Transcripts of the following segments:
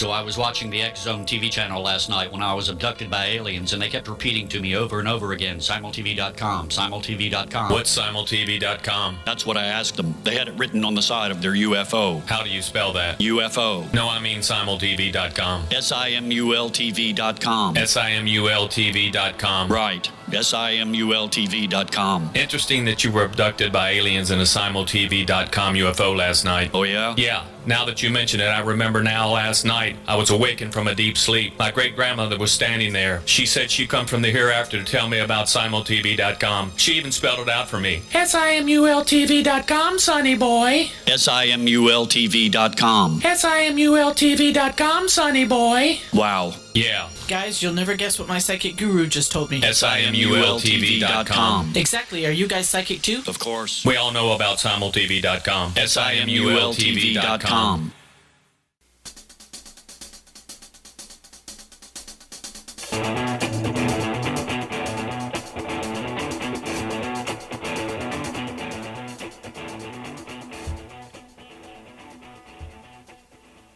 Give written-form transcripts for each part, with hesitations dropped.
So I was watching the X Zone TV channel last night when I was abducted by aliens, and they kept repeating to me over and over again, simultv.com, simultv.com. What's simultv.com? That's what I asked them. They had it written on the side of their UFO. How do you spell that? UFO. No, I mean simultv.com. simultv.com. simultv.com. Right. simultv.com. Interesting that you were abducted by aliens in a simultv.com UFO last night. Oh, yeah? Yeah. Now that you mention it, I remember now last night I was awakened from a deep sleep. My great-grandmother was standing there. She said she'd come from the hereafter to tell me about simultv.com. She even spelled it out for me. simultv.com, sonny boy. simultv.com. simultv.com, sonny boy. Wow. Yeah. Guys, you'll never guess what my psychic guru just told me. simultv.com. Exactly. Are you guys psychic too? Of course. We all know about simultv.com. simultv.com.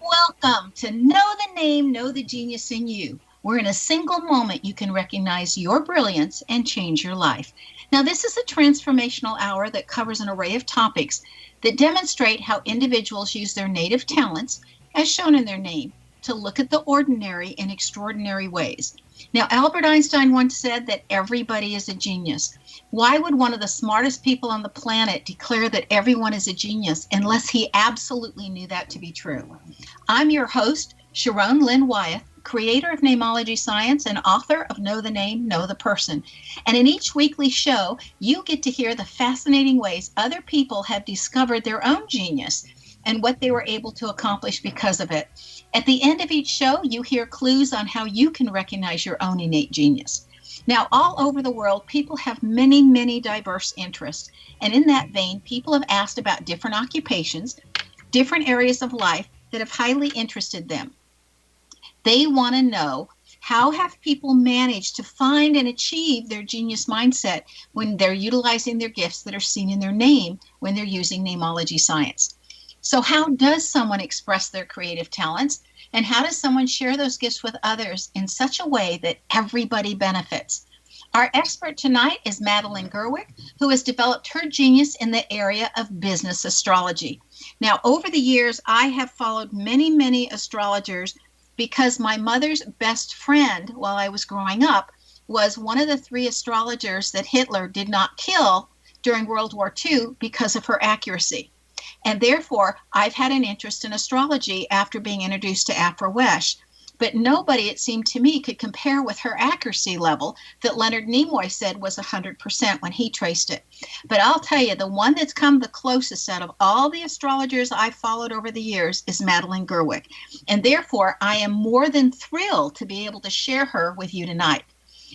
Welcome to Know the Name, Know the Genius in You, where in a single moment you can recognize your brilliance and change your life. Now, this is a transformational hour that covers an array of topics that demonstrate how individuals use their native talents, as shown in their name, to look at the ordinary in extraordinary ways. Now, Albert Einstein once said that everybody is a genius. Why would one of the smartest people on the planet declare that everyone is a genius unless he absolutely knew that to be true? I'm your host, Sharon Lynn Wyeth, creator of Namology Science and author of Know the Name, Know the Person. And in each weekly show, you get to hear the fascinating ways other people have discovered their own genius and what they were able to accomplish because of it. At the end of each show, you hear clues on how you can recognize your own innate genius. Now, all over the world, people have many, many diverse interests. And in that vein, people have asked about different occupations, different areas of life that have highly interested them. They want to know, how have people managed to find and achieve their genius mindset when they're utilizing their gifts that are seen in their name when they're using Namology Science? So how does someone express their creative talents, and how does someone share those gifts with others in such a way that everybody benefits? Our expert tonight is Madeline Gerwick, who has developed her genius in the area of business astrology. Now, over the years, I have followed many, many astrologers because my mother's best friend while I was growing up was one of the 3 astrologers that Hitler did not kill during World War II because of her accuracy. And therefore, I've had an interest in astrology after being introduced to Afro-Wesh. But nobody, it seemed to me, could compare with her accuracy level that Leonard Nimoy said was 100% when he traced it. But I'll tell you, the one that's come the closest out of all the astrologers I've followed over the years is Madeline Gerwick. And therefore, I am more than thrilled to be able to share her with you tonight.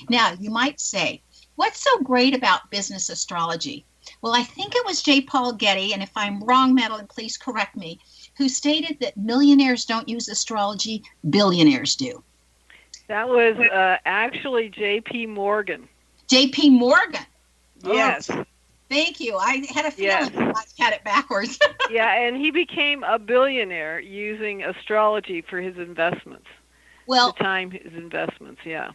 Now, you might say, what's so great about business astrology? Well, I think it was J. Paul Getty, and if I'm wrong, Madeline, please correct me, who stated that millionaires don't use astrology, billionaires do. That was actually J.P. Morgan. J.P. Morgan? Yes. Oh, thank you. I had a feeling I had it backwards. Yeah, and he became a billionaire using astrology for his investments. Well, to time his investments, yeah.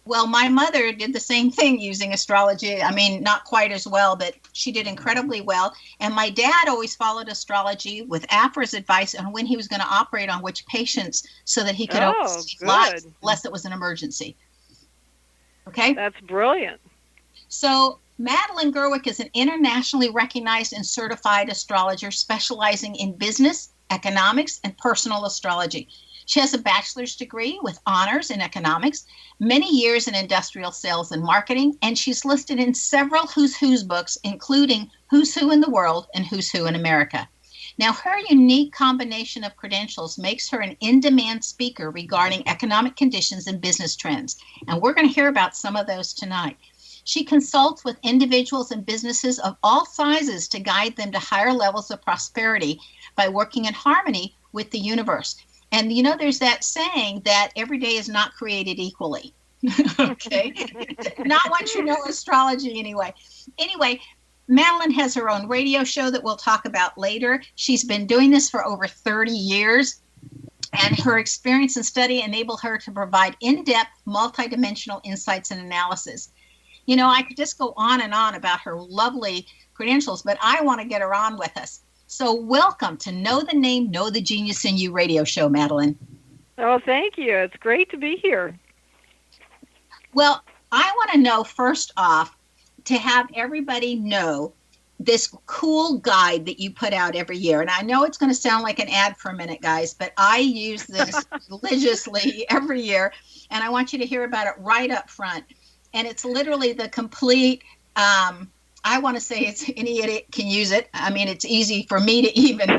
Well, my mother did the same thing using astrology. I mean, not quite as well, but she did incredibly well. And my dad always followed astrology with Afra's advice on when he was going to operate on which patients so that he could save lives unless it was an emergency. Okay? That's brilliant. So Madeline Gerwick is an internationally recognized and certified astrologer specializing in business, economics, and personal astrology. She has a bachelor's degree with honors in economics, many years in industrial sales and marketing, and she's listed in several Who's Who's books, including Who's Who in the World and Who's Who in America. Now, her unique combination of credentials makes her an in-demand speaker regarding economic conditions and business trends, and we're going to hear about some of those tonight. She consults with individuals and businesses of all sizes to guide them to higher levels of prosperity by working in harmony with the universe. And, you know, there's that saying that every day is not created equally. Okay? Not once you know astrology anyway. Anyway, Madeline has her own radio show that we'll talk about later. She's been doing this for over 30 years. and her experience and study enable her to provide in-depth, multidimensional insights and analysis. You know, I could just go on and on about her lovely credentials, but I want to get her on with us. So welcome to Know the Name, Know the Genius in You radio show, Madeline. Oh, thank you. It's great to be here. Well, I want to know, first off, to have everybody know this cool guide that you put out every year. And I know it's going to sound like an ad for a minute, guys, but I use this religiously every year. And I want you to hear about it right up front. And it's literally the complete, I want to say it's any idiot can use it. I mean, it's easy for me to even.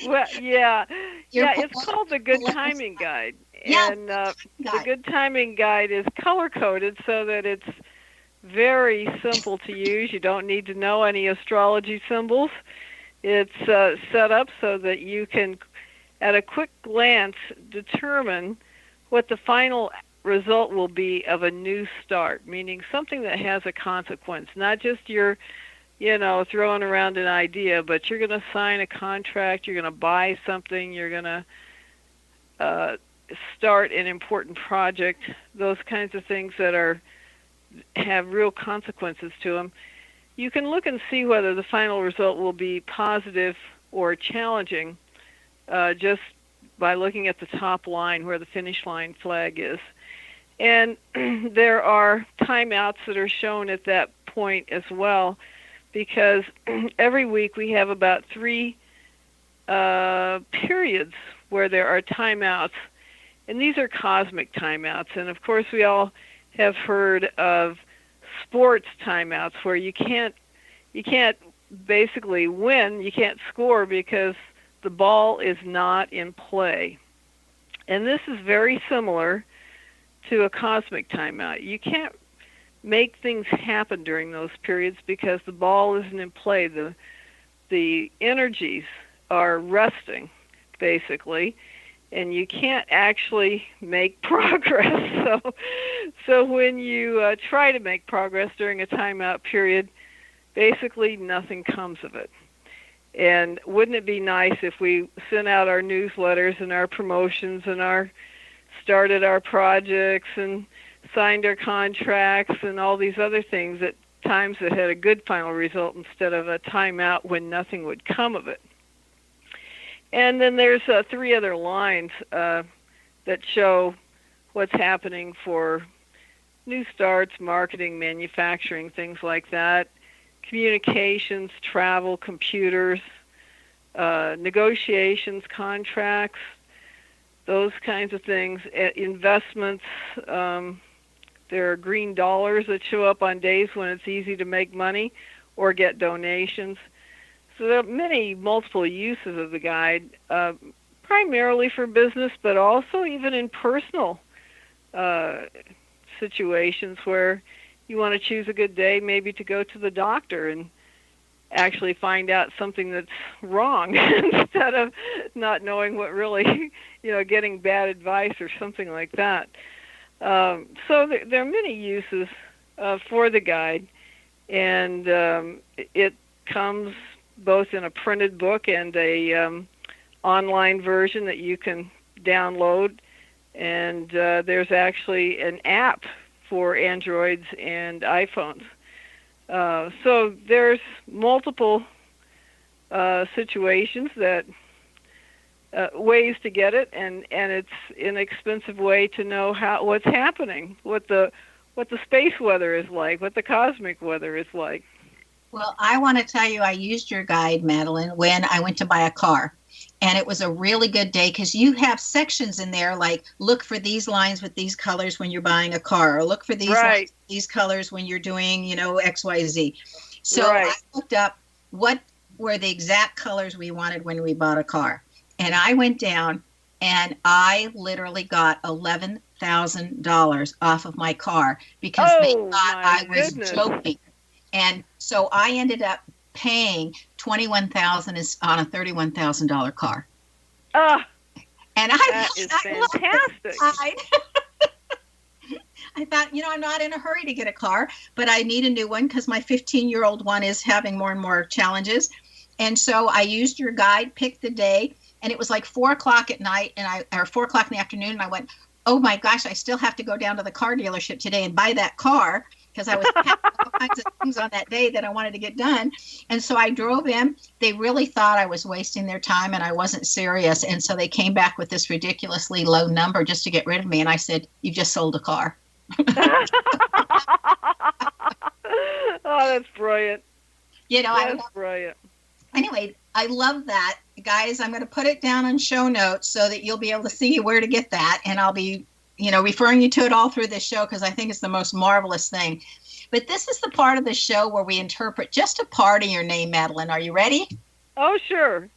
Well, yeah. It's called the Good Timing Guide. Yeah, And the Good Timing Guide is color-coded so that it's very simple to use. You don't need to know any astrology symbols. It's set up so that you can, at a quick glance, determine what the final result will be of a new start, meaning something that has a consequence, not just your, throwing around an idea, but you're going to sign a contract, you're going to buy something, you're going to start an important project, those kinds of things that have real consequences to them. You can look and see whether the final result will be positive or challenging just by looking at the top line where the finish line flag is. And there are timeouts that are shown at that point as well, because every week we have about 3 periods where there are timeouts, and these are cosmic timeouts. And of course we all have heard of sports timeouts where you can't basically win, you can't score because the ball is not in play. And this is very similar to a cosmic timeout. You can't make things happen during those periods because the ball isn't in play. The energies are resting, basically, and you can't actually make progress. So when you try to make progress during a timeout period, basically nothing comes of it. And wouldn't it be nice if we sent out our newsletters and our promotions and started our projects and signed our contracts and all these other things at times that had a good final result instead of a timeout when nothing would come of it. And then there's 3 other lines that show what's happening for new starts, marketing, manufacturing, things like that, communications, travel, computers, negotiations, contracts, those kinds of things, investments. There are green dollars that show up on days when it's easy to make money or get donations. So there are multiple uses of the guide, primarily for business, but also even in personal situations where you want to choose a good day, maybe to go to the doctor and actually find out something that's wrong instead of not knowing what really, getting bad advice or something like that. So there are many uses for the guide, and it comes both in a printed book and a online version that you can download, and there's actually an app for Androids and iPhones. So there's multiple situations that ways to get it, and it's an inexpensive way to know what's happening, what the space weather is like, what the cosmic weather is like. Well, I want to tell you, I used your guide, Madeline, when I went to buy a car. And it was a really good day because you have sections in there like look for these lines with these colors when you're buying a car, or look for these lines, these colors when you're doing, XYZ. So I looked up what were the exact colors we wanted when we bought a car. And I went down and I literally got $11,000 off of my car because they thought I was joking. And so I ended up paying $21,000 on a $31,000 car. And that is fantastic. I thought, I'm not in a hurry to get a car, but I need a new one because my 15-year-old one is having more and more challenges. And so I used your guide, picked the day, And it was like 4 o'clock at night, or 4 o'clock in the afternoon, and I went, oh my gosh, I still have to go down to the car dealership today and buy that car, because I was packing all kinds of things on that day that I wanted to get done. And so I drove in. They really thought I was wasting their time and I wasn't serious. And so they came back with this ridiculously low number just to get rid of me. And I said, you just sold a car. Oh, that's brilliant. That's brilliant. Anyway, I love that. Guys, I'm going to put it down on show notes so that you'll be able to see where to get that. And I'll be, referring you to it all through this show, because I think it's the most marvelous thing. But this is the part of the show where we interpret just a part of your name, Madeline. Are you ready? Oh, sure.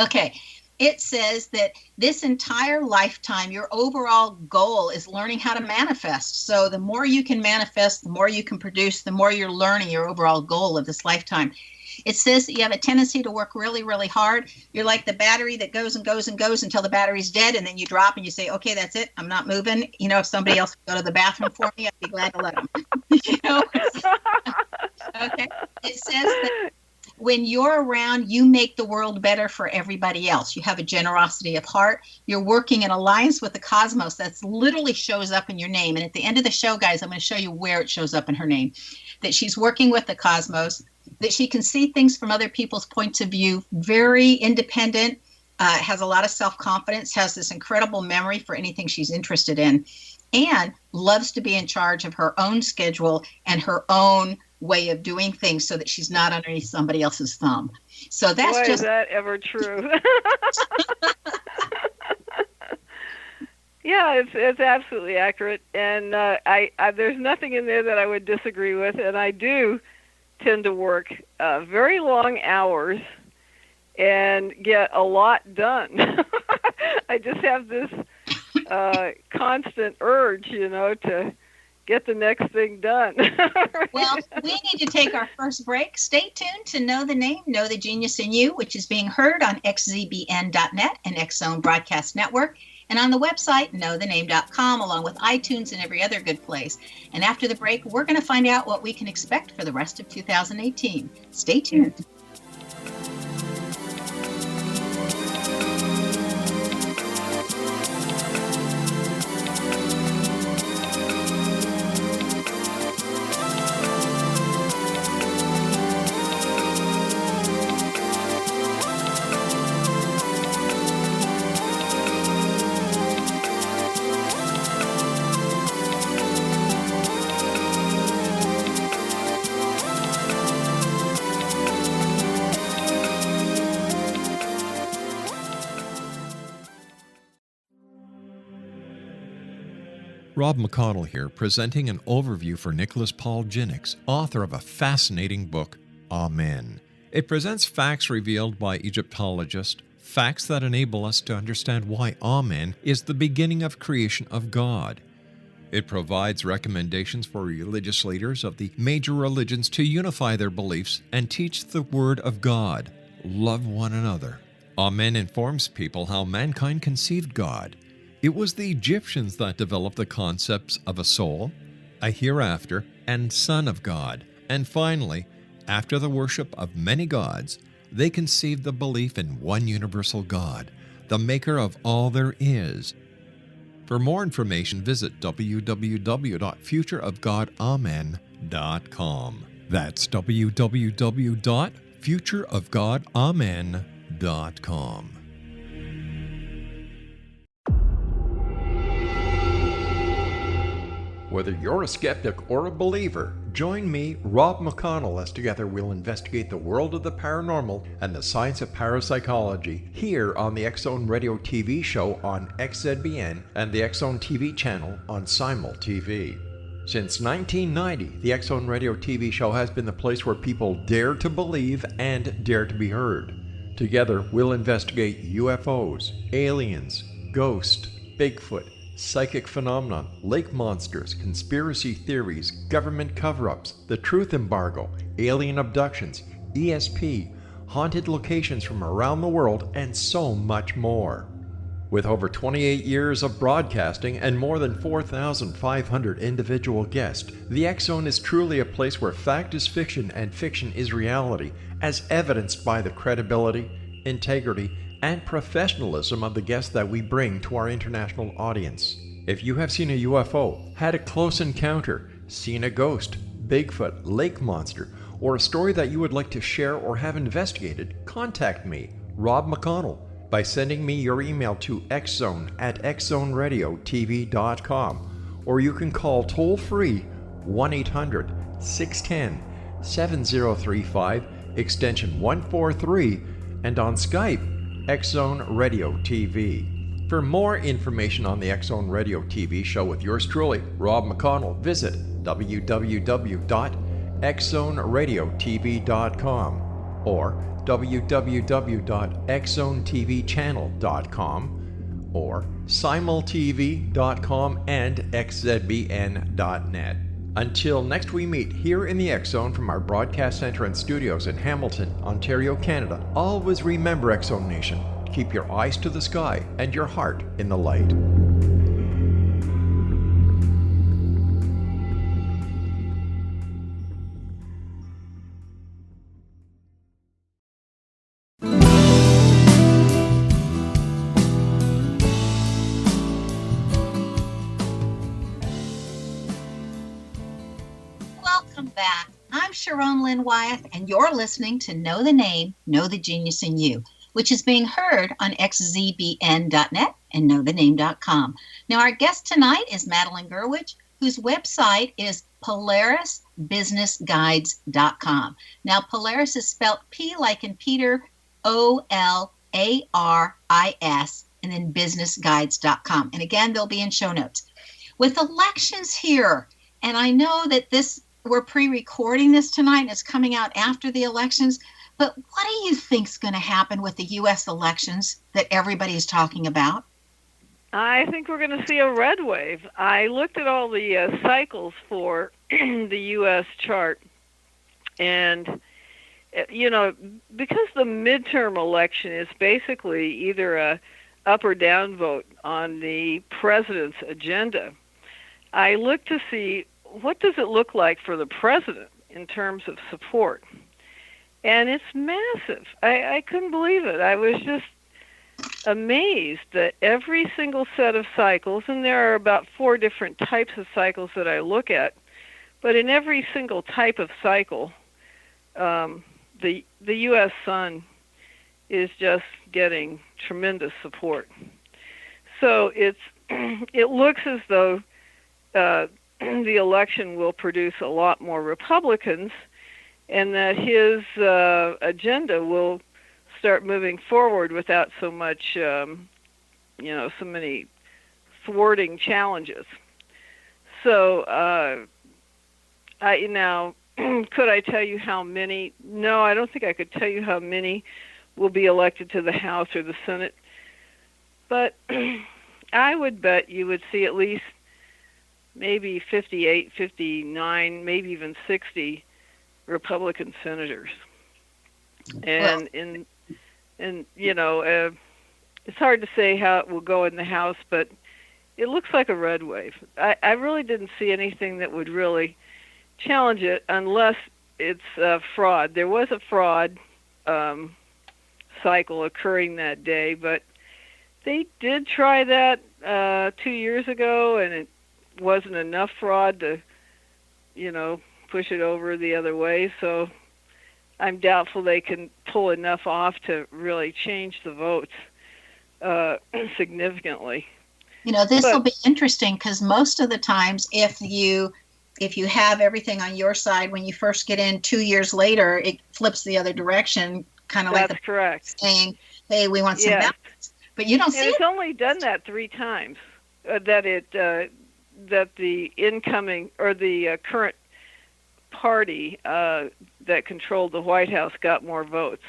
Okay. It says that this entire lifetime, your overall goal is learning how to manifest. So the more you can manifest, the more you can produce, the more you're learning your overall goal of this lifetime. It says that you have a tendency to work really, really hard. You're like the battery that goes and goes and goes until the battery's dead, and then you drop and you say, okay, that's it. I'm not moving. If somebody else would go to the bathroom for me, I'd be glad to let them. Okay. It says that when you're around, you make the world better for everybody else. You have a generosity of heart. You're working in alliance with the cosmos. That's literally shows up in your name. And at the end of the show, guys, I'm going to show you where it shows up in her name. That she's working with the cosmos, that she can see things from other people's points of view, very independent, has a lot of self-confidence, has this incredible memory for anything she's interested in, and loves to be in charge of her own schedule and her own way of doing things so that she's not underneath somebody else's thumb. So that's Boy, just... is that ever true? Yeah, it's absolutely accurate, and I there's nothing in there that I would disagree with, and I do tend to work very long hours and get a lot done. I just have this constant urge, to get the next thing done. Well, we need to take our first break. Stay tuned to Know the Name, Know the Genius in You, which is being heard on xzbn.net and X-Zone Broadcast Network, and on the website, knowthename.com, along with iTunes and every other good place. And after the break, we're going to find out what we can expect for the rest of 2018. Stay tuned. Rob McConnell here, presenting an overview for Nicholas Paul Jennings, author of a fascinating book, Amen. It presents facts revealed by Egyptologists, facts that enable us to understand why Amen is the beginning of creation of God. It provides recommendations for religious leaders of the major religions to unify their beliefs and teach the Word of God. Love one another. Amen informs people how mankind conceived God. It was the Egyptians that developed the concepts of a soul, a hereafter, and Son of God. And finally, after the worship of many gods, they conceived the belief in one universal God, the maker of all there is. For more information, visit www.futureofgodamen.com. That's www.futureofgodamen.com. Whether you're a skeptic or a believer, join me, Rob McConnell, as together we'll investigate the world of the paranormal and the science of parapsychology here on the X-Zone Radio TV show on XZBN and the X-Zone TV channel on Simul TV. Since 1990, the X-Zone Radio TV show has been the place where people dare to believe and dare to be heard. Together, we'll investigate UFOs, aliens, ghosts, Bigfoot, psychic phenomenon, lake monsters, conspiracy theories, government cover-ups, the truth embargo, alien abductions, ESP, haunted locations from around the world, and so much more. With over 28 years of broadcasting and more than 4,500 individual guests, the X-Zone is truly a place where fact is fiction and fiction is reality, as evidenced by the credibility, integrity, and professionalism of the guests that we bring to our international audience. If you have seen a UFO, had a close encounter, seen a ghost, Bigfoot, lake monster, or a story that you would like to share or have investigated, contact me, Rob McConnell, by sending me your email to xzone@xzoneradiotv.com, or you can call toll-free 1-800-610-7035, extension 143, and on Skype, X-Zone Radio TV. For more information on the X-Zone Radio TV show with yours truly, Rob McConnell, visit www.xzoneradiotv.com or www.xzonetvchannel.com or simultv.com and xzbn.net. Until next we meet here in the X-Zone from our broadcast center and studios in Hamilton, Ontario, Canada, always remember, X-Zone Nation, keep your eyes to the sky and your heart in the light. Welcome back. I'm Sharon Lynn Wyeth, and you're listening to Know the Name, Know the Genius in You, which is being heard on xzbn.net and knowthename.com. Now, our guest tonight is Madeline Gerwick, whose website is polarisbusinessguides.com. Now, Polaris is spelled P like in Peter, O-L-A-R-I-S, and then businessguides.com. And again, they'll be in show notes. With elections here, and I know that we're pre-recording this tonight, and it's coming out after the elections, but what do you think's going to happen with the U.S. elections that everybody's talking about? I think we're going to see a red wave. I looked at all the cycles for the U.S. chart, and, because the midterm election is basically either a up or down vote on the president's agenda, I looked to see what does it look like for the president in terms of support. And it's massive. I couldn't believe it. I was just amazed that every single set of cycles, and there are about 4 different types of cycles that I look at, but in every single type of cycle, the U.S. sun is just getting tremendous support. So it looks as though the election will produce a lot more Republicans, and that his agenda will start moving forward without so much, so many thwarting challenges. So, could I tell you how many? No, I don't think I could tell you how many will be elected to the House or the Senate, but I would bet you would see at least maybe 58, 59, maybe even 60 Republican senators. And it's hard to say how it will go in the House, but it looks like a red wave. I really didn't see anything that would really challenge it unless it's fraud. There was a fraud cycle occurring that day, but they did try that 2 years ago, and it wasn't enough fraud to, push it over the other way. So I'm doubtful they can pull enough off to really change the votes significantly. This will be interesting because most of the times if you have everything on your side when you first get in, 2 years later, it flips the other direction, kind of like that's correct. Saying, hey, we want some balance. But you don't see it's only done that 3 times, that the incoming or the current party that controlled the White House got more votes.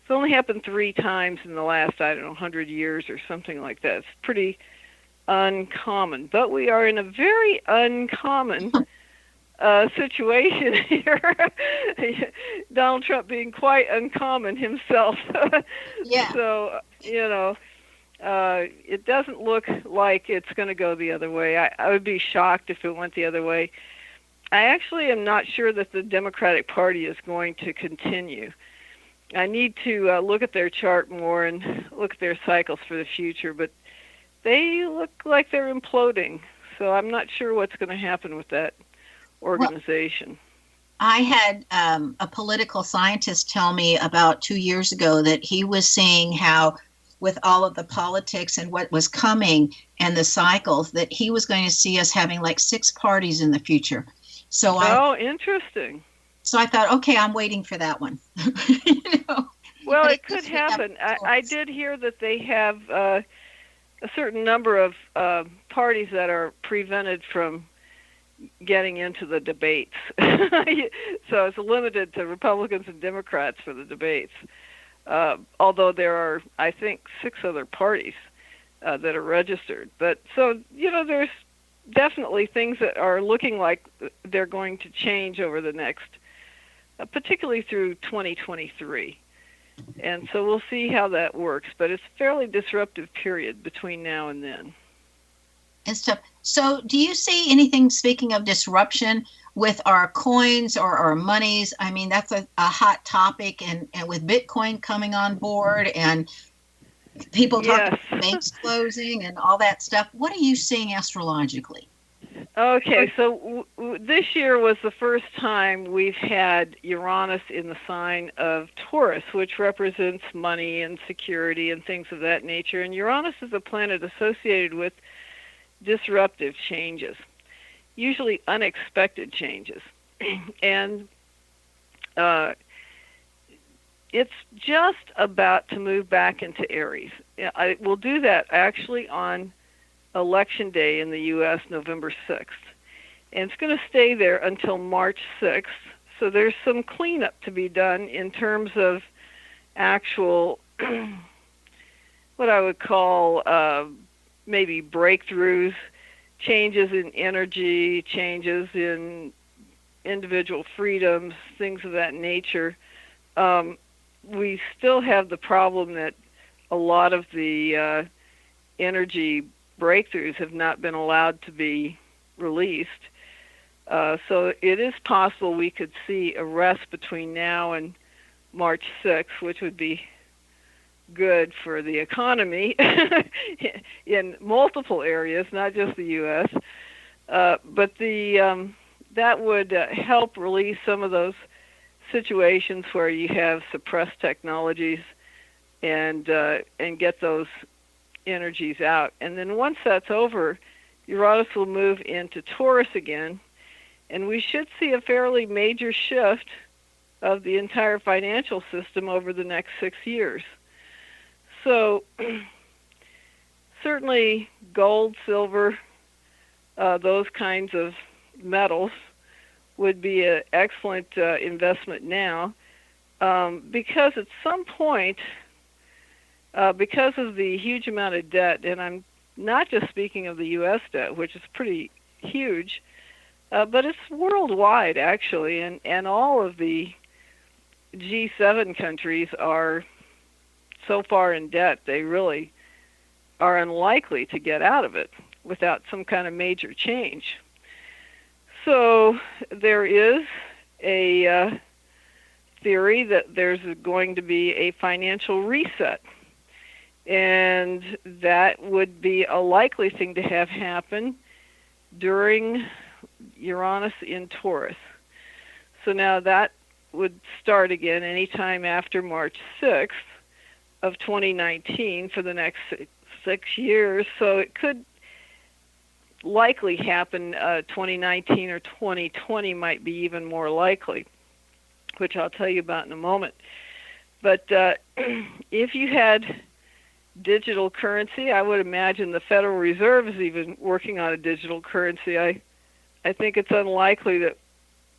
It's only happened 3 times in the last, 100 years or something like that. It's pretty uncommon. But we are in a very uncommon situation here. Donald Trump being quite uncommon himself. Yeah. So, it doesn't look like it's going to go the other way. I would be shocked if it went the other way. I actually am not sure that the Democratic Party is going to continue. I need to look at their chart more and look at their cycles for the future, but they look like they're imploding. So I'm not sure what's going to happen with that organization. I had a political scientist tell me about 2 years ago that he was seeing how, with all of the politics and what was coming and the cycles, that he was going to see us having like 6 parties in the future. So Interesting. So I thought, okay, I'm waiting for that one. Well, it could happen. I did hear that they have a certain number of parties that are prevented from getting into the debates. So it's limited to Republicans and Democrats for the debates. Although there are, I think, 6 other parties that are registered. But so, there's definitely things that are looking like they're going to change over the next, particularly through 2023. And so we'll see how that works. But it's a fairly disruptive period between now and then. And stuff. So do you see anything, speaking of disruption, with our coins or our monies? I mean, that's a hot topic, and with Bitcoin coming on board and people talking about banks closing and all that stuff, what are you seeing astrologically? Okay, so this year was the first time we've had Uranus in the sign of Taurus, which represents money and security and things of that nature. And Uranus is a planet associated with disruptive changes, usually unexpected changes. And it's just about to move back into Aries. I will do that actually on Election Day in the U.S., November 6th. And it's going to stay there until March 6th. So there's some cleanup to be done in terms of actual, what I would call maybe breakthroughs, changes in energy, changes in individual freedoms, things of that nature. We still have the problem that a lot of the energy breakthroughs have not been allowed to be released. So it is possible we could see a rest between now and March 6th, which would be good for the economy in multiple areas, not just the U.S. But that would help release some of those situations where you have suppressed technologies and get those energies out. And then once that's over, Uranus will move into Taurus again, and we should see a fairly major shift of the entire financial system over the next 6 years. So certainly gold, silver, those kinds of metals would be an excellent investment now, because at some point, because of the huge amount of debt, and I'm not just speaking of the U.S. debt, which is pretty huge, but it's worldwide actually, and all of the G7 countries are so far in debt, they really are unlikely to get out of it without some kind of major change. So there is a theory that there's going to be a financial reset, and that would be a likely thing to have happen during Uranus in Taurus. So now that would start again anytime after March 6th of 2019 for the next 6 years. So it could likely happen 2019 or 2020 might be even more likely, which I'll tell you about in a moment. But if you had digital currency, I would imagine the Federal Reserve is even working on a digital currency. I think it's unlikely that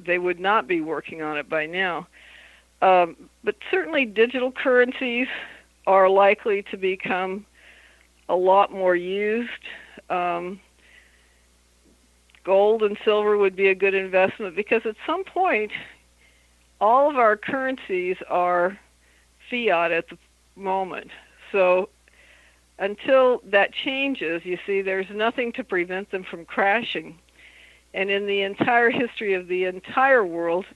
they would not be working on it by now. But certainly digital currencies are likely to become a lot more used. Gold and silver would be a good investment because at some point, all of our currencies are fiat at the moment. So until that changes, you see, there's nothing to prevent them from crashing. And in the entire history of the entire world,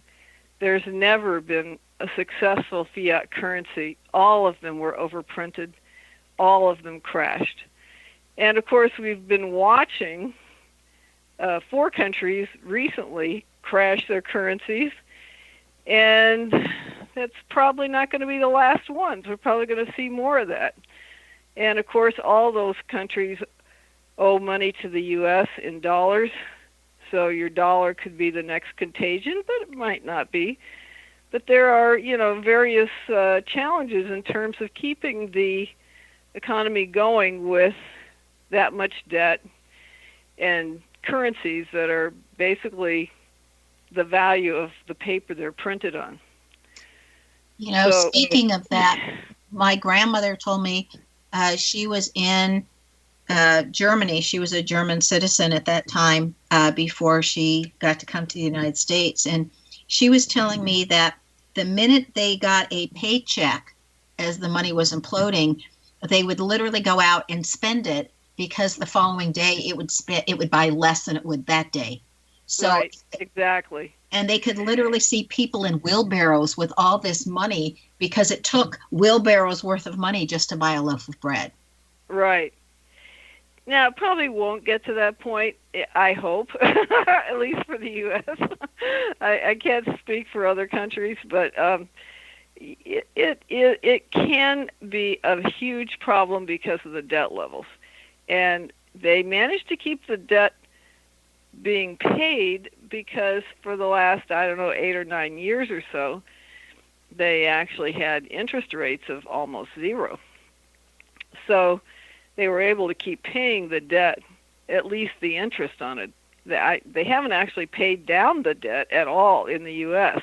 there's never been a successful fiat currency, all of them were overprinted, all of them crashed. And of course, we've been watching 4 countries recently crash their currencies, and that's probably not going to be the last ones. We're probably going to see more of that. And of course, all those countries owe money to the U.S. in dollars, so your dollar could be the next contagion, but it might not be. But there are, various challenges in terms of keeping the economy going with that much debt and currencies that are basically the value of the paper they're printed on. Speaking of that, my grandmother told me she was in Germany. She was a German citizen at that time before she got to come to the United States. And she was telling me that the minute they got a paycheck, as the money was imploding, they would literally go out and spend it because the following day it would buy less than it would that day. So, right, exactly. And they could literally see people in wheelbarrows with all this money because it took wheelbarrows worth of money just to buy a loaf of bread. Right. Now, it probably won't get to that point, I hope, at least for the U.S. I can't speak for other countries, but it can be a huge problem because of the debt levels. And they managed to keep the debt being paid because for the last, 8 or 9 years or so, they actually had interest rates of almost zero. So they were able to keep paying the debt, at least the interest on it. They haven't actually paid down the debt at all in the U.S.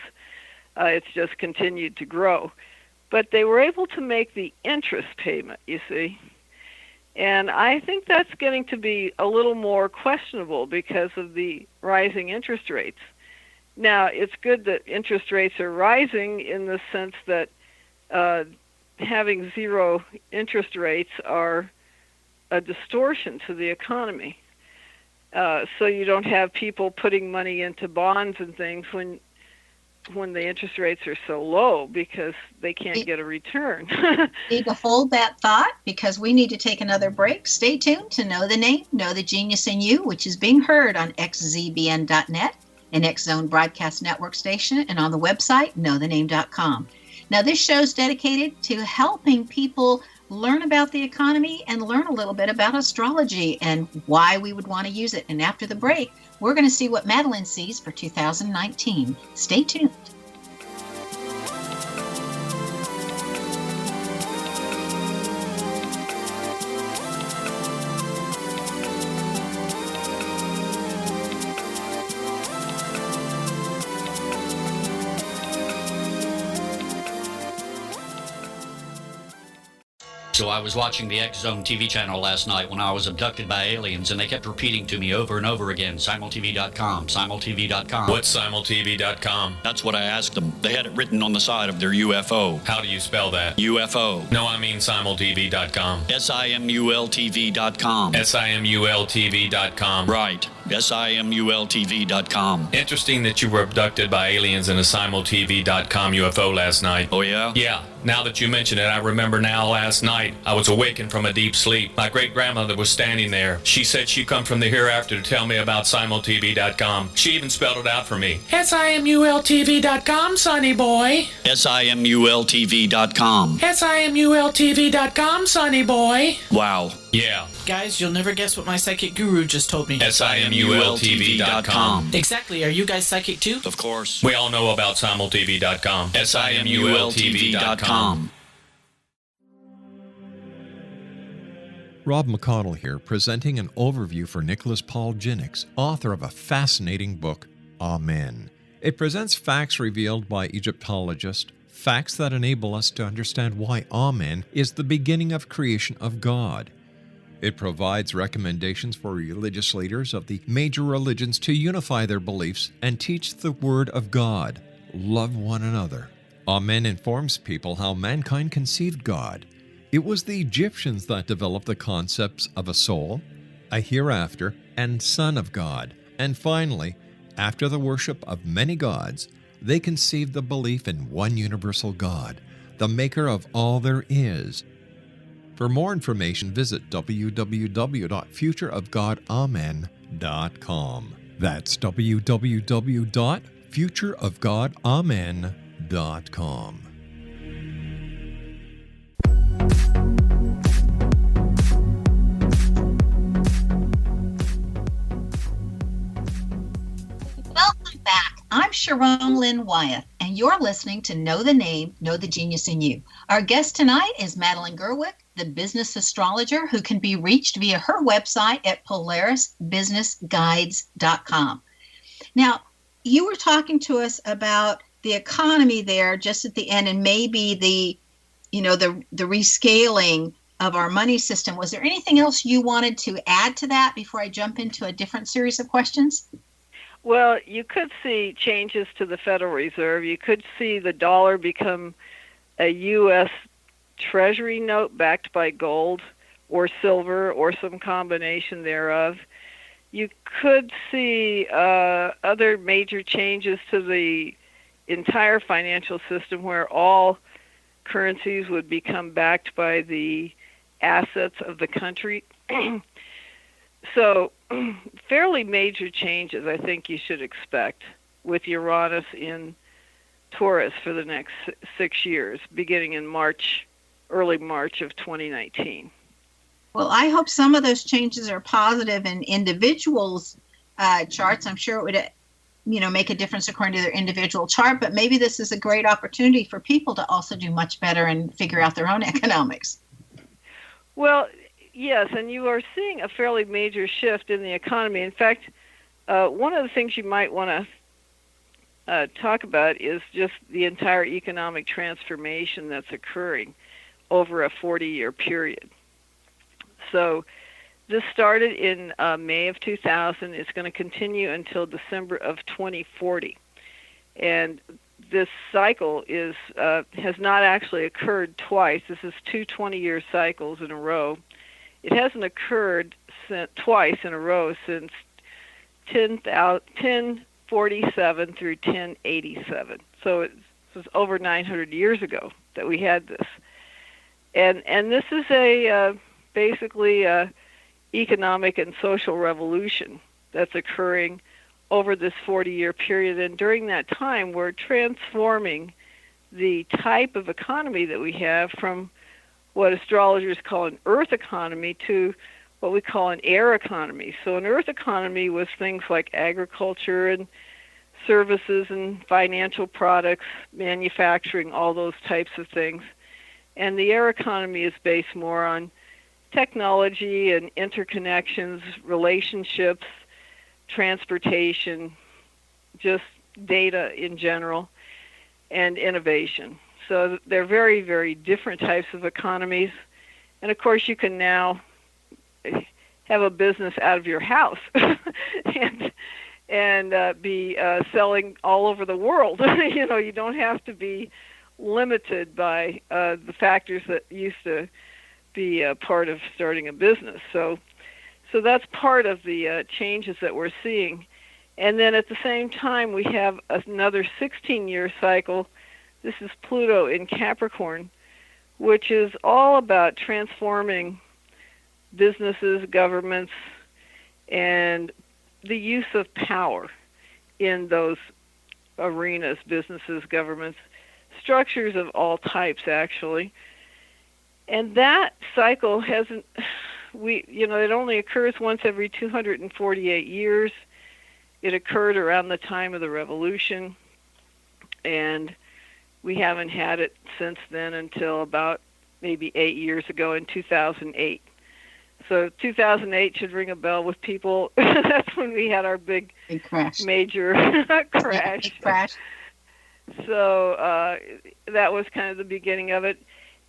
It's just continued to grow. But they were able to make the interest payment, you see. And I think that's getting to be a little more questionable because of the rising interest rates. Now, it's good that interest rates are rising in the sense that having zero interest rates are a distortion to the economy. So you don't have people putting money into bonds and things when the interest rates are so low because they can't get a return. Need to hold that thought because we need to take another break. Stay tuned to Know the Name, Know the Genius in You, which is being heard on xzbn.net, an X-Zone Broadcast Network station, and on the website, knowthename.com. Now, this show is dedicated to helping people learn about the economy and learn a little bit about astrology and why we would want to use it. And after the break, we're going to see what Madeline sees for 2019. Stay tuned. So I was watching the X-Zone TV channel last night when I was abducted by aliens, and they kept repeating to me over and over again, simultv.com, simultv.com. What's simultv.com? That's what I asked them. They had it written on the side of their UFO. How do you spell that? UFO. No, I mean simultv.com. simultv.com. simultv.com. Right. simultv.com. Interesting that you were abducted by aliens in a simultv.com UFO last night. Oh, yeah? Yeah. Now that you mention it, I remember now last night I was awakened from a deep sleep. My great-grandmother was standing there. She said she'd come from the hereafter to tell me about simultv.com. She even spelled it out for me. simultv.com, sonny boy. simultv.com. simultv.com, sonny boy. Wow. Yeah. Guys, you'll never guess what my psychic guru just told me. simultv.com. Exactly. Are you guys psychic too? Of course. We all know about simultv.com. simultv.com. Rob McConnell here, presenting an overview for Nicholas Paul Jennings, author of a fascinating book, Amen. It presents facts revealed by Egyptologists, facts that enable us to understand why Amen is the beginning of creation of God. It provides recommendations for religious leaders of the major religions to unify their beliefs and teach the Word of God. Love one another. Amen informs people how mankind conceived God. It was the Egyptians that developed the concepts of a soul, a hereafter, and Son of God. And finally, after the worship of many gods, they conceived the belief in one universal God, the maker of all there is. For more information, visit www.futureofgodamen.com. That's www.futureofgodamen.com. Welcome back. I'm Sharon Lynn Wyeth, and you're listening to Know the Name, Know the Genius in You. Our guest tonight is Madeline Gerwick, the business astrologer, who can be reached via her website at polarisbusinessguides.com. Now, you were talking to us about the economy there just at the end, and maybe the rescaling of our money system. Was there anything else you wanted to add to that before I jump into a different series of questions? Well, you could see changes to the Federal Reserve. You could see the dollar become a U.S. Treasury note backed by gold or silver or some combination thereof. You could see other major changes to the entire financial system where all currencies would become backed by the assets of the country. So fairly major changes I think you should expect with Uranus in Taurus for the next 6 years, beginning in early March of 2019. Well, I hope some of those changes are positive in individuals' charts. I'm sure it would, make a difference according to their individual chart, but maybe this is a great opportunity for people to also do much better and figure out their own economics. Well, yes, and you are seeing a fairly major shift in the economy. In fact, one of the things you might want to talk about is just the entire economic transformation that's occurring over a 40-year period. So this started in May of 2000. It's going to continue until December of 2040. And this cycle has not actually occurred twice. This is two 20-year cycles in a row. It hasn't occurred twice in a row since 1047 through 1087. So it was over 900 years ago that we had this. And this is basically a economic and social revolution that's occurring over this 40-year period. And during that time, we're transforming the type of economy that we have from what astrologers call an earth economy to what we call an air economy. So an earth economy was things like agriculture and services and financial products, manufacturing, all those types of things. And the air economy is based more on technology and interconnections, relationships, transportation, just data in general, and innovation. So they're very, very different types of economies. And of course, you can now have a business out of your house and be selling all over the world. You don't have to be limited by the factors that used to be a part of starting a business. So that's part of the changes that we're seeing. And then at the same time, we have another 16-year cycle. This is Pluto in Capricorn, which is all about transforming businesses, governments, and the use of power in those arenas, businesses, governments, structures of all types, actually. And that cycle it only occurs once every 248 years. It occurred around the time of the revolution, and we haven't had it since then until about maybe 8 years ago in 2008. So 2008 should ring a bell with people. That's when we had our big crash. Major crash. Big crash. So that was kind of the beginning of it.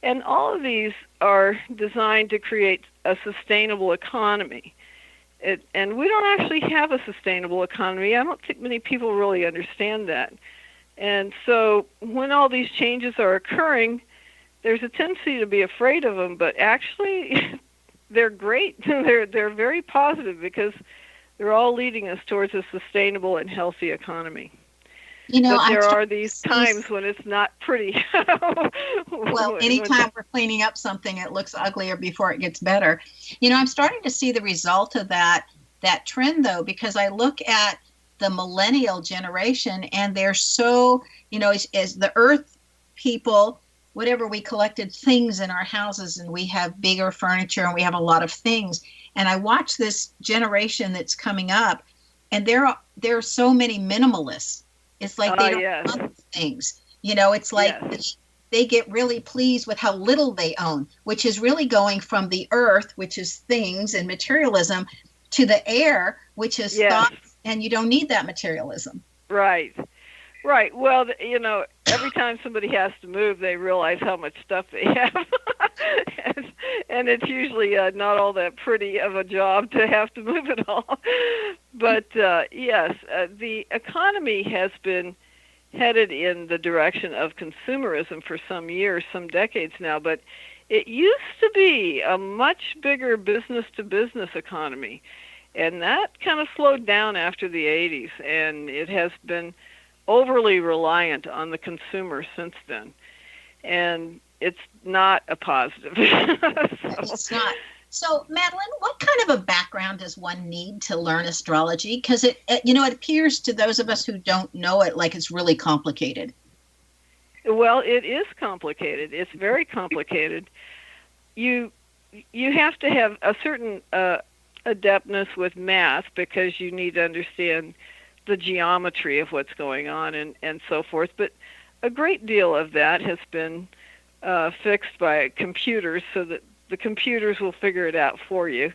And all of these are designed to create a sustainable economy. And we don't actually have a sustainable economy. I don't think many people really understand that. And so when all these changes are occurring, there's a tendency to be afraid of them, but actually they're great. They're very positive because they're all leading us towards a sustainable and healthy economy. But I'm there are starting to these see. times when it's not pretty. Well, anytime we're cleaning up something, it looks uglier before it gets better. I'm starting to see the result of that trend, though, because I look at the millennial generation, and they're so, as the Earth people, whatever, we collected things in our houses, and we have bigger furniture, and we have a lot of things. And I watch this generation that's coming up, and there are so many minimalists. It's like they don't want things. It's like they get really pleased with how little they own, which is really going from the earth, which is things and materialism, to the air, which is thoughts, and you don't need that materialism. Right. Right. Well, every time somebody has to move, they realize how much stuff they have. and it's usually not all that pretty of a job to have to move it all. But yes, the economy has been headed in the direction of consumerism for some years, some decades now, but it used to be a much bigger business-to-business economy, and that kind of slowed down after the 80s, and it has been overly reliant on the consumer since then, and it's not a positive. It's not. So, Madeline, what kind of a background does one need to learn astrology? Because it appears to those of us who don't know it like it's really complicated. Well, it is complicated. It's very complicated. You have to have a certain adeptness with math, because you need to understand the geometry of what's going on and so forth. But a great deal of that has been fixed by computers, so that the computers will figure it out for you.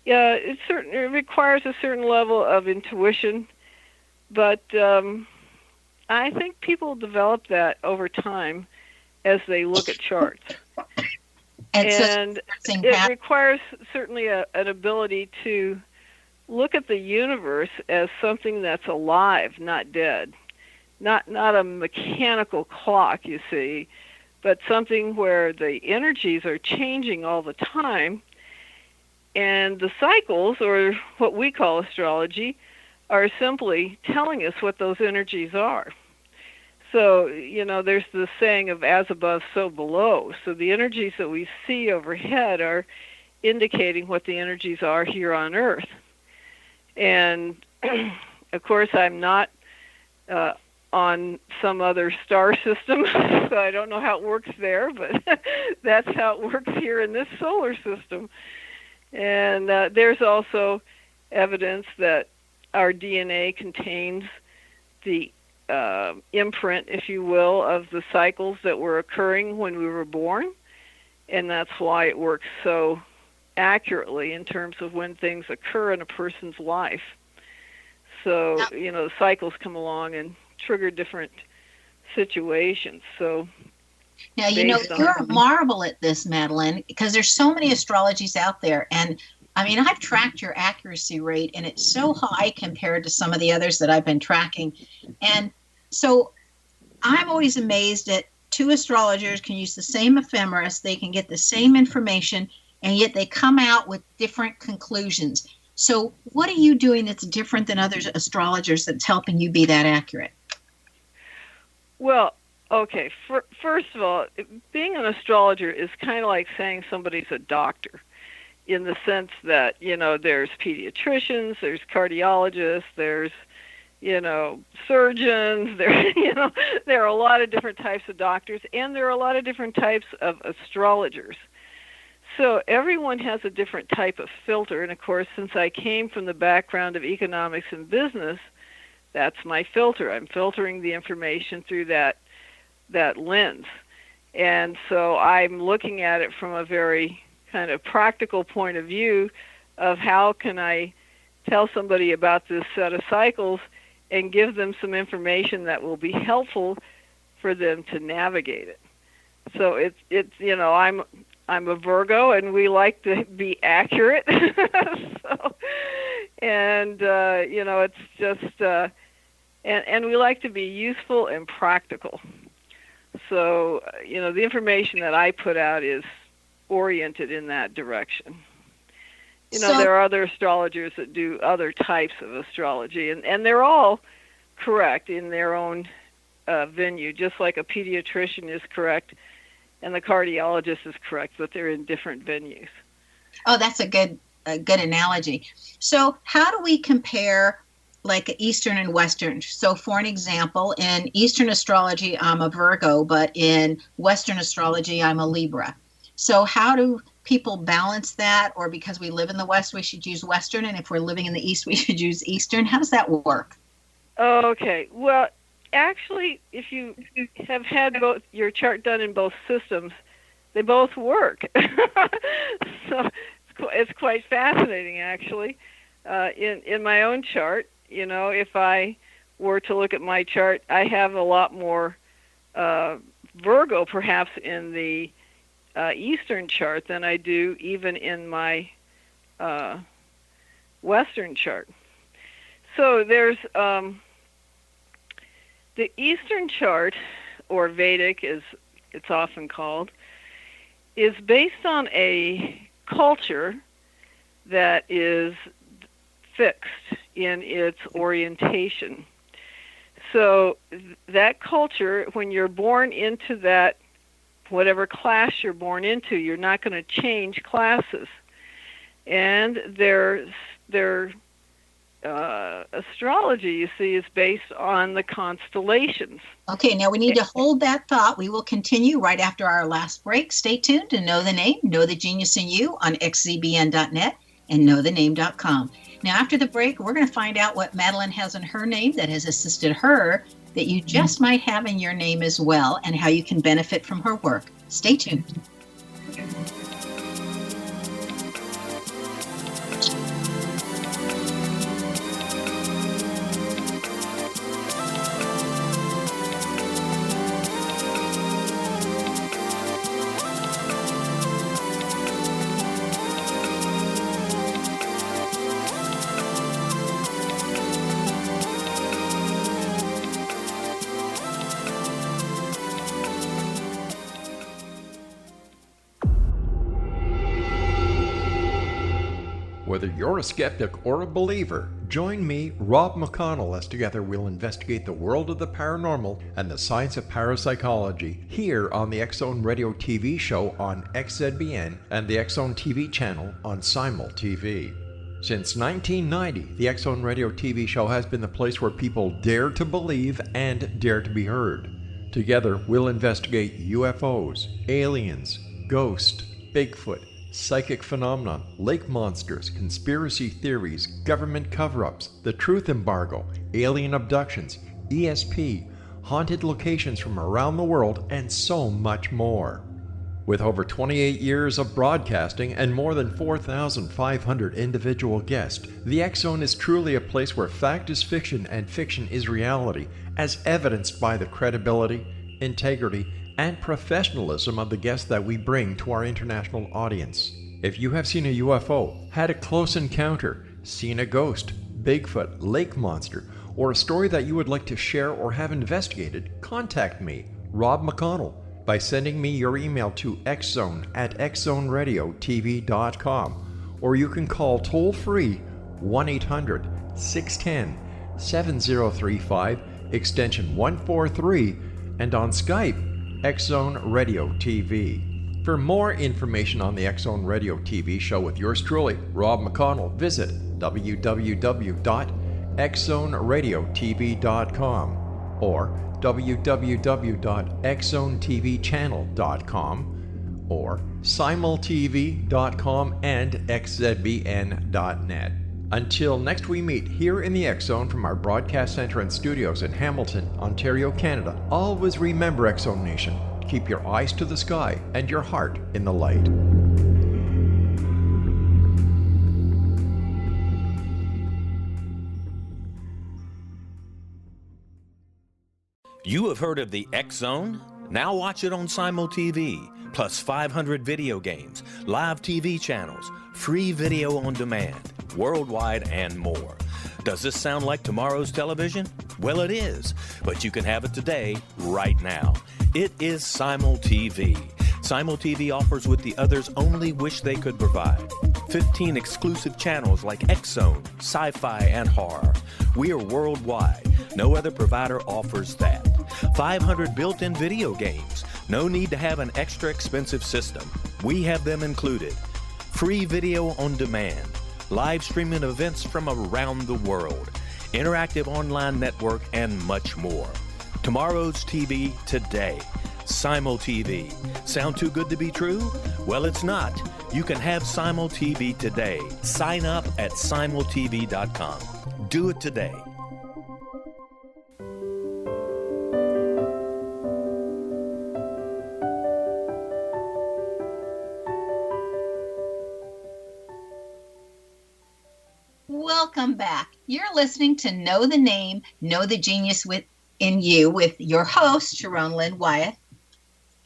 It requires a certain level of intuition, but I think people develop that over time as they look at charts. And it requires certainly an ability to look at the universe as something that's alive, not dead. Not a mechanical clock, you see, but something where the energies are changing all the time, and the cycles, or what we call astrology, are simply telling us what those energies are. So, there's the saying of as above, so below. So the energies that we see overhead are indicating what the energies are here on Earth. And, of course, I'm not on some other star system, so I don't know how it works there, but that's how it works here in this solar system. And there's also evidence that our DNA contains the imprint, if you will, of the cycles that were occurring when we were born, and that's why it works so accurately in terms of when things occur in a person's life. So, the cycles come along and trigger different situations. So now, you're a marvel at this, Madeline, because there's so many astrologies out there. And I mean, I've tracked your accuracy rate, and it's so high compared to some of the others that I've been tracking. And so I'm always amazed that two astrologers can use the same ephemeris, they can get the same information, and yet they come out with different conclusions. So what are you doing that's different than other astrologers that's helping you be that accurate? Well, okay, first of all, being an astrologer is kind of like saying somebody's a doctor, in the sense that, there's pediatricians, there's cardiologists, there's, surgeons, there are a lot of different types of doctors, and there are a lot of different types of astrologers. So everyone has a different type of filter, and of course, since I came from the background of economics and business, that's my filter. I'm filtering the information through that lens. And so I'm looking at it from a very kind of practical point of view of how can I tell somebody about this set of cycles and give them some information that will be helpful for them to navigate it. So it's I'm a Virgo, and we like to be accurate. It's just and we like to be useful and practical. So, the information that I put out is oriented in that direction. There are other astrologers that do other types of astrology, and they're all correct in their own venue, just like a pediatrician is correct and the cardiologist is correct, but they're in different venues. Oh, that's a good analogy. So how do we compare like Eastern and Western? So for an example, in Eastern astrology, I'm a Virgo, but in Western astrology, I'm a Libra. So how do people balance that? Or because we live in the West, we should use Western, and if we're living in the East, we should use Eastern? How does that work? Okay. Well, actually, if you have had both your chart done in both systems, they both work. So it's quite fascinating, actually. In my own chart, you know, if I were to look at my chart, I have a lot more Virgo, perhaps, in the Eastern chart than I do even in my Western chart. So there's the Eastern chart, or Vedic as it's often called, is based on a culture that is fixed in its orientation. So that culture, when you're born into that, whatever class you're born into, you're not going to change classes. And their astrology, you see, is based on the constellations. Okay, now we need to hold that thought. We will continue right after our last break. Stay tuned to Know the Name, Know the Genius in You on xzbn.net and knowthename.com. Now, after the break, we're going to find out what Madeline has in her name that has assisted her that you just might have in your name as well, and how you can benefit from her work. Stay tuned. Whether you're a skeptic or a believer, join me, Rob McConnell, as together we'll investigate the world of the paranormal and the science of parapsychology here on the X-Zone Radio TV show on XZBN and the X-Zone TV channel on Simul TV. Since 1990, the X-Zone Radio TV show has been the place where people dare to believe and dare to be heard. Together, we'll investigate UFOs, aliens, ghosts, Bigfoot, psychic phenomenon, lake monsters, conspiracy theories, government cover-ups, the truth embargo, alien abductions, ESP, haunted locations from around the world, and so much more. With over 28 years of broadcasting and more than 4,500 individual guests, the X-Zone is truly a place where fact is fiction and fiction is reality, as evidenced by the credibility, integrity, and professionalism of the guests that we bring to our international audience. If you have seen a UFO, had a close encounter, seen a ghost, Bigfoot, lake monster, or a story that you would like to share or have investigated, contact me, Rob McConnell, by sending me your email to xzone@xzoneradiotv.com, or you can call toll-free 1-800-610-7035, extension 143, and on Skype, X-Zone Radio TV. For more information on the X-Zone Radio TV show with yours truly, Rob McConnell, visit www.xzoneradiotv.com or www.xzonetvchannel.com or simultv.com and xzbn.net. Until next we meet here in the X-Zone from our broadcast center and studios in Hamilton, Ontario, Canada, always remember, X-Zone Nation, keep your eyes to the sky and your heart in the light. You have heard of the X-Zone? Now watch it on Simul TV, plus 500 video games, live TV channels, free video on demand, worldwide, and more. Does this sound like tomorrow's television? Well, it is, but you can have it today, right now. It is Simul TV. Simul TV offers what the others only wish they could provide. 15 exclusive channels like X-Zone, Sci-Fi, and Horror. We are worldwide. No other provider offers that. 500 built-in video games. No need to have an extra expensive system. We have them included. Free video on demand. Live streaming events from around the world. Interactive online network, and much more. Tomorrow's TV today. Simul TV. Sound too good to be true? Well, it's not. You can have Simul TV today. Sign up at simultv.com. Do it today. Welcome back. You're listening to Know the Name, Know the Genius in You with your host, Sharon Lynn Wyeth.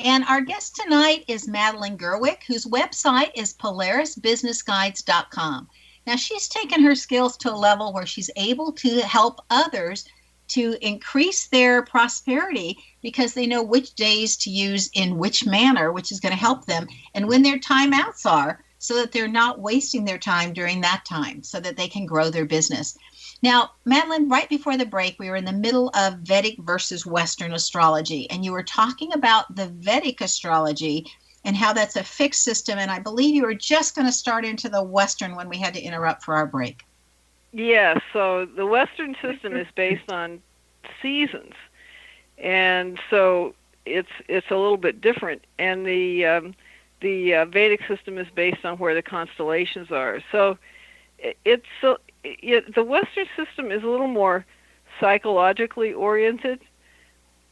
And our guest tonight is Madeline Gerwick, whose website is polarisbusinessguides.com. Now, she's taken her skills to a level where she's able to help others to increase their prosperity because they know which days to use in which manner, which is going to help them, and when their timeouts are, so that they're not wasting their time during that time, so that they can grow their business. Now, Madeline, right before the break, we were in the middle of Vedic versus Western astrology, and you were talking about the Vedic astrology and how that's a fixed system, and I believe you were just going to start into the Western when we had to interrupt for our break. Yeah, so the Western system is based on seasons, and so it's a little bit different, and the Vedic system is based on where the constellations are. So the Western system is a little more psychologically oriented,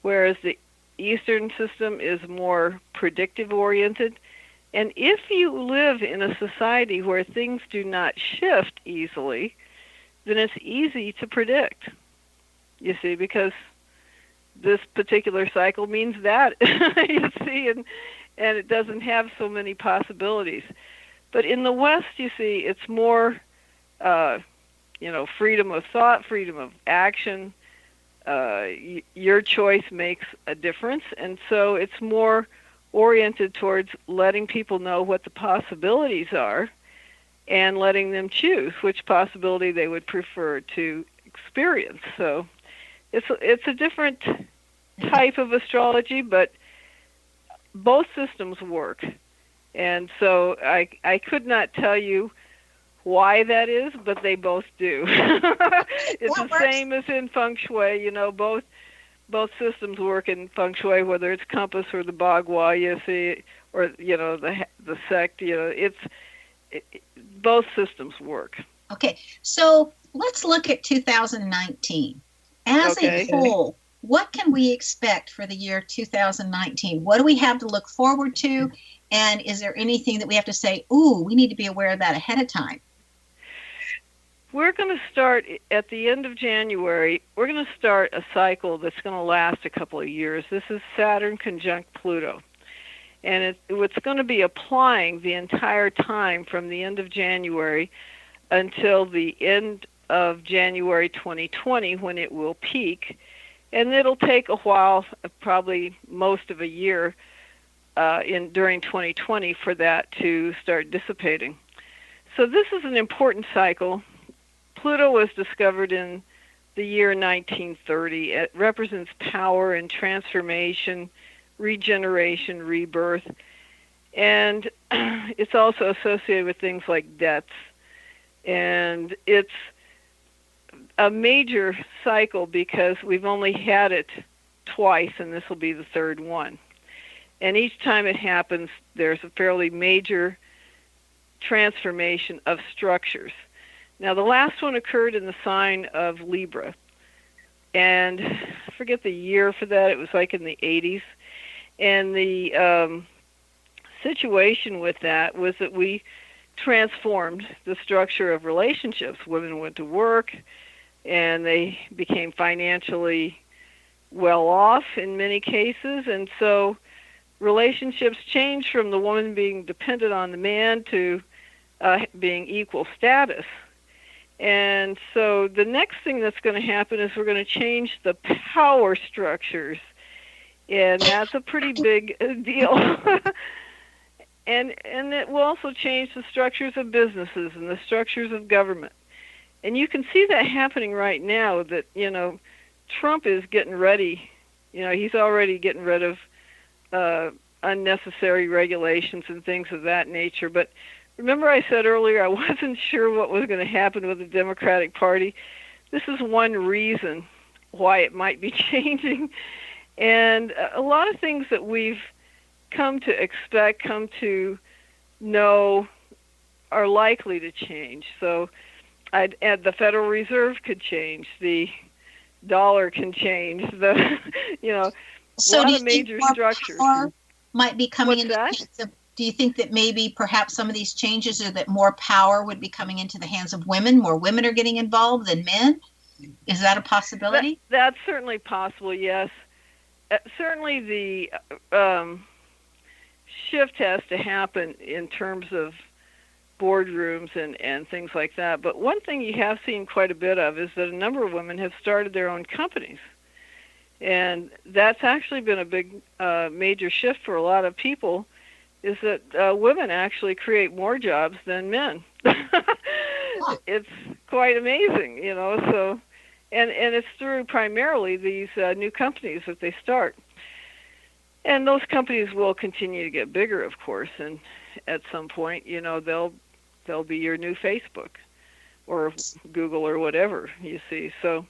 whereas the Eastern system is more predictive oriented. And if you live in a society where things do not shift easily, then it's easy to predict, you see, because this particular cycle means that, you see, and it doesn't have so many possibilities. But in the West, you see, it's more, freedom of thought, freedom of action. Your choice makes a difference, and so it's more oriented towards letting people know what the possibilities are and letting them choose which possibility they would prefer to experience. So it's a different type of astrology, but both systems work. And so I could not tell you why that is, but they both do. It's the same as in feng shui, both systems work in feng shui, whether it's compass or the bagua, you see, or the sect, both systems work. Okay, so let's look at 2019 as a whole. What can we expect for the year 2019? What do we have to look forward to? And is there anything that we have to say, we need to be aware of that ahead of time? We're going to start at the end of January. We're going to start a cycle that's going to last a couple of years. This is Saturn conjunct Pluto. And it's going to be applying the entire time from the end of January until the end of January 2020, when it will peak. And it'll take a while, probably most of a year during 2020 for that to start dissipating. So this is an important cycle. Pluto was discovered in the year 1930. It represents power and transformation, regeneration, rebirth. And it's also associated with things like debts. And it's a major cycle because we've only had it twice, and this will be the third one. And each time it happens, there's a fairly major transformation of structures. Now, the last one occurred in the sign of Libra. And I forget the year for that. It was like in the 80s. And the situation with that was that we transformed the structure of relationships. Women went to work, and they became financially well off in many cases. And so relationships changed from the woman being dependent on the man to being equal status. And so the next thing that's going to happen is we're going to change the power structures. And that's a pretty big deal. and it will also change the structures of businesses and the structures of government. And you can see that happening right now, that, Trump is getting ready. He's already getting rid of unnecessary regulations and things of that nature. But remember I said earlier I wasn't sure what was going to happen with the Democratic Party. This is one reason why it might be changing. And a lot of things that we've come to expect, come to know, are likely to change. So I'd add the Federal Reserve could change, the dollar can change, So a lot do you of major think more structures. power might be coming What's into that? the hands of, do you think that maybe perhaps some of these changes are that more power would be coming into the hands of women, more women are getting involved than men? Is that a possibility? That's certainly possible, yes. Certainly the shift has to happen in terms of boardrooms and things like that. But one thing you have seen quite a bit of is that a number of women have started their own companies. And that's actually been a big major shift for a lot of people, is that women actually create more jobs than men. It's quite amazing, so, and it's through primarily these new companies that they start. And those companies will continue to get bigger, of course, and at some point, they'll be your new Facebook or Google or whatever, you see. So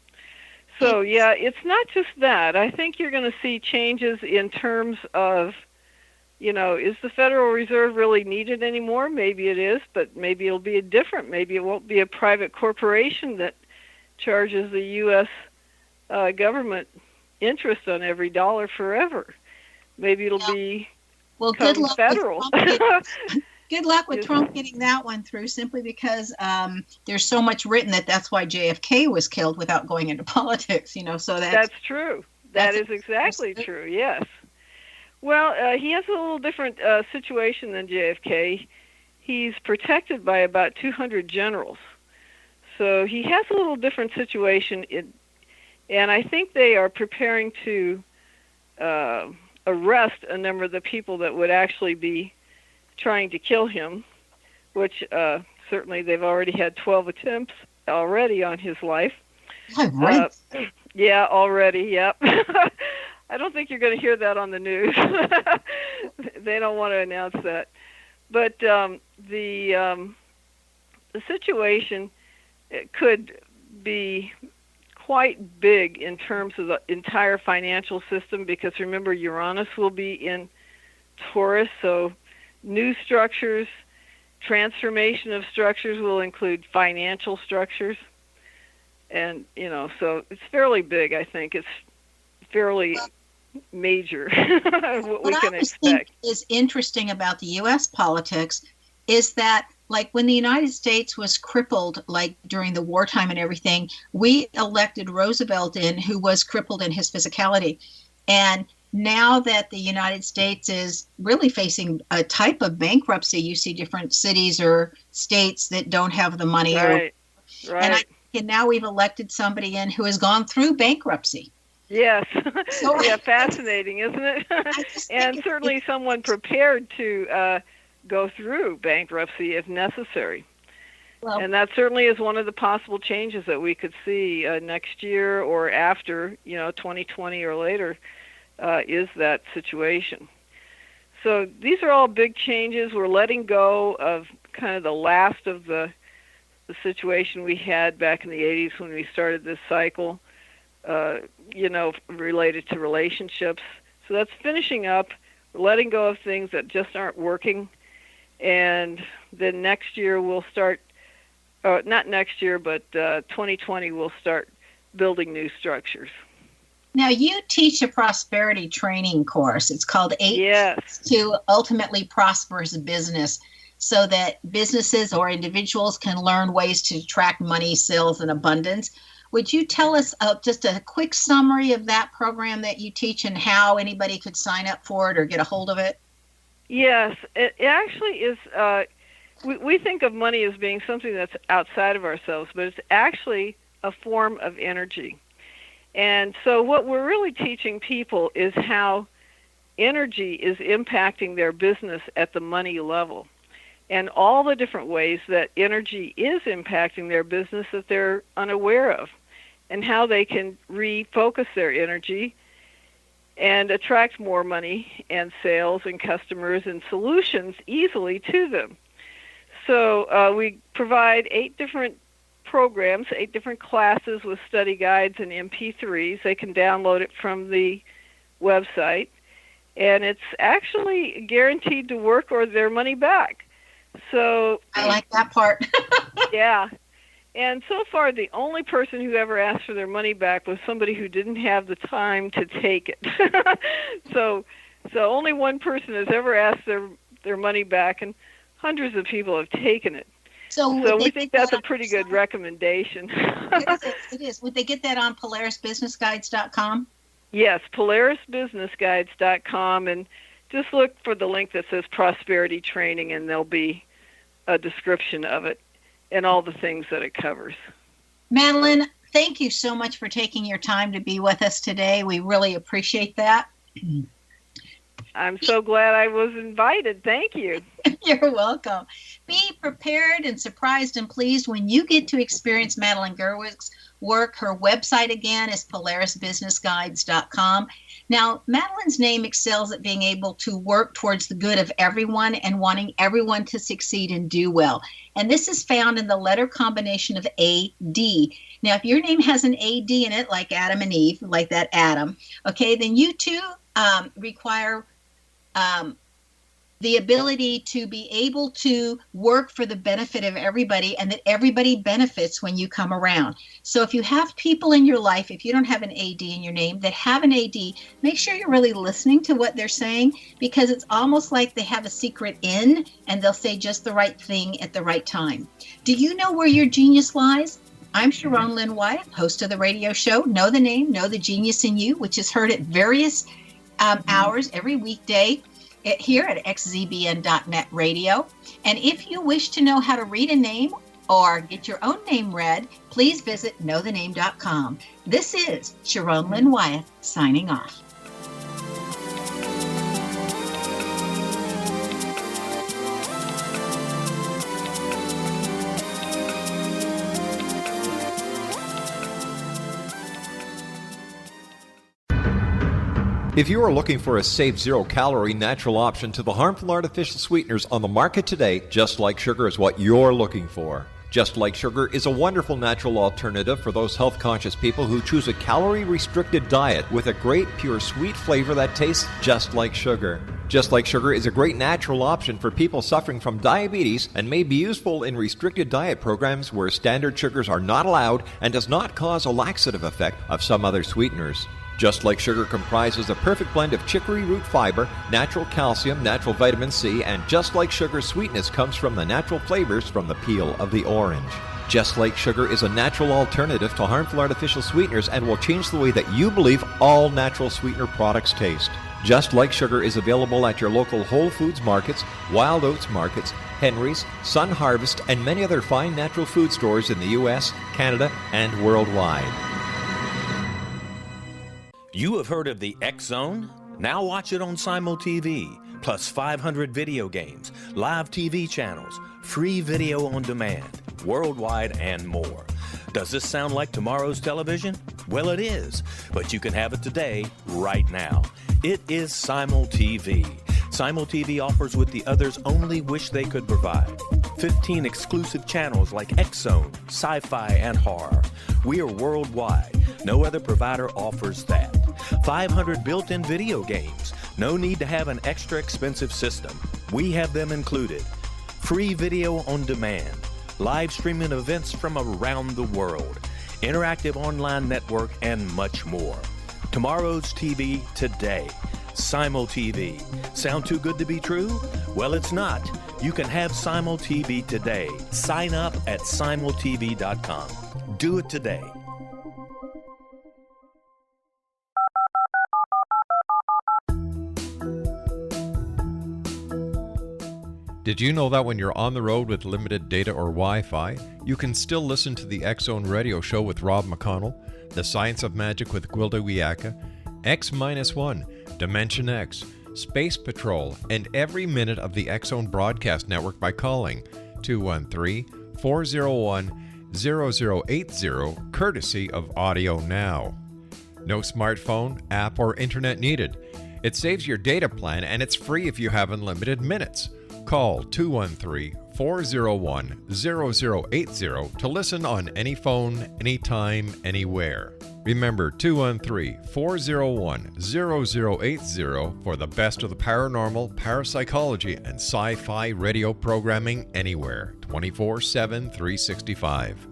yeah, it's not just that. I think you're going to see changes in terms of, is the Federal Reserve really needed anymore? Maybe it is, but maybe it'll be different. Maybe it won't be a private corporation that charges the U.S. Government interest on every dollar forever. Maybe it'll be good luck federal. Good luck with Trump getting that one through, simply because there's so much written that's why JFK was killed without going into politics, so that's true. That is exactly true, yes. Well, he has a little different situation than JFK. He's protected by about 200 generals. So he has a little different situation, and I think they are preparing to arrest a number of the people that would actually be trying to kill him, which certainly they've already had 12 attempts already on his life. Yeah, already, yep. I don't think you're going to hear that on the news. They don't want to announce that. But the situation could be quite big in terms of the entire financial system, because remember, Uranus will be in Taurus, so new structures, transformation of structures will include financial structures. And, so it's fairly big, I think. It's fairly major, what we can expect. What I think is interesting about the U.S. politics is that, like, when the United States was crippled, like during the wartime and everything, we elected Roosevelt in, who was crippled in his physicality. And now that the United States is really facing a type of bankruptcy, you see different cities or states that don't have the money. Right. And now we've elected somebody in who has gone through bankruptcy. Yes. So, yeah, fascinating, isn't it? And certainly someone prepared to go through bankruptcy if necessary. Well, and that certainly is one of the possible changes that we could see next year or after, 2020 or later, is that situation. So these are all big changes. We're letting go of kind of the last of the situation we had back in the 80s when we started this cycle, related to relationships. So that's finishing up. We're letting go of things that just aren't working. And then next year we'll start, not next year, but 2020 we'll start building new structures. Now, you teach a prosperity training course. It's called 8 Steps to Ultimately Prosperous Business, so that businesses or individuals can learn ways to attract money, sales, and abundance. Would you tell us just a quick summary of that program that you teach and how anybody could sign up for it or get a hold of it? Yes, it actually is. We think of money as being something that's outside of ourselves, but it's actually a form of energy. And so what we're really teaching people is how energy is impacting their business at the money level, and all the different ways that energy is impacting their business that they're unaware of, and how they can refocus their energy and attract more money and sales and customers and solutions easily to them. So we provide 8 different programs, 8 different classes with study guides and MP3s. They can download it from the website, and it's actually guaranteed to work or their money back. So I like that part. yeah. And so far, the only person who ever asked for their money back was somebody who didn't have the time to take it. So only one person has ever asked their money back, and hundreds of people have taken it. So we think that's a pretty good recommendation. It is. Would they get that on PolarisBusinessGuides.com? Yes, PolarisBusinessGuides.com, and just look for the link that says Prosperity Training, and there'll be a description of it and all the things that it covers. Madeline, thank you so much for taking your time to be with us today. We really appreciate that. I'm so glad I was invited. Thank you. You're welcome. Be prepared and surprised and pleased when you get to experience Madeline Gerwick's work. Her website, again, is PolarisBusinessGuides.com. Now, Madeline's name excels at being able to work towards the good of everyone and wanting everyone to succeed and do well. And this is found in the letter combination of A-D. Now, if your name has an A-D in it, like Adam and Eve, like that Adam, okay, then you too require the ability to be able to work for the benefit of everybody, and that everybody benefits when you come around. So if you have people in your life, if you don't have an AD in your name, that have an AD, make sure you're really listening to what they're saying, because it's almost like they have a secret in, and they'll say just the right thing at the right time. Do you know where your genius lies? I'm Sharon Lynn Wyatt, host of the radio show Know the Name, Know the Genius in You, which is heard at various hours every weekday here at xzbn.net radio. And if you wish to know how to read a name or get your own name read, please visit knowthename.com. This is Sharon Lynn Wyatt signing off. If you are looking for a safe, zero-calorie, natural option to the harmful artificial sweeteners on the market today, Just Like Sugar is what you're looking for. Just Like Sugar is a wonderful natural alternative for those health-conscious people who choose a calorie-restricted diet with a great, pure, sweet flavor that tastes just like sugar. Just Like Sugar is a great natural option for people suffering from diabetes and may be useful in restricted diet programs where standard sugars are not allowed and does not cause a laxative effect of some other sweeteners. Just Like Sugar comprises a perfect blend of chicory root fiber, natural calcium, natural vitamin C, and Just Like Sugar's sweetness comes from the natural flavors from the peel of the orange. Just Like Sugar is a natural alternative to harmful artificial sweeteners and will change the way that you believe all natural sweetener products taste. Just Like Sugar is available at your local Whole Foods markets, Wild Oats markets, Henry's, Sun Harvest, and many other fine natural food stores in the U.S., Canada, and worldwide. You have heard of the X Zone? Now watch it on Simul TV, plus 500 video games, live TV channels, free video on demand, worldwide, and more. Does this sound like tomorrow's television? Well, it is, but you can have it today, right now. It is Simul TV. Simul TV offers what the others only wish they could provide. 15 exclusive channels like X Zone, sci-fi, and horror. We are worldwide. No other provider offers that. 500 built-in video games. No need to have an extra expensive system. We have them included. Free video on demand. Live streaming events from around the world. Interactive online network, and much more. Tomorrow's TV today. Simul TV. Sound too good to be true? Well, it's not. You can have Simul TV today. Sign up at simultv.com. Do it today. Did you know that when you're on the road with limited data or Wi-Fi, you can still listen to the X Zone radio show with Rob McConnell, The Science of Magic with Gwilda Wiyaka, X-1, Dimension X, Space Patrol, and every minute of the X-Zone Broadcast Network by calling 213-401-0080, courtesy of Audio Now. No smartphone, app, or internet needed. It saves your data plan, and it's free if you have unlimited minutes. Call 213-401-0080 to listen on any phone, anytime, anywhere. Remember 213-401-0080 for the best of the paranormal, parapsychology, and sci-fi radio programming anywhere, 24/7, 365.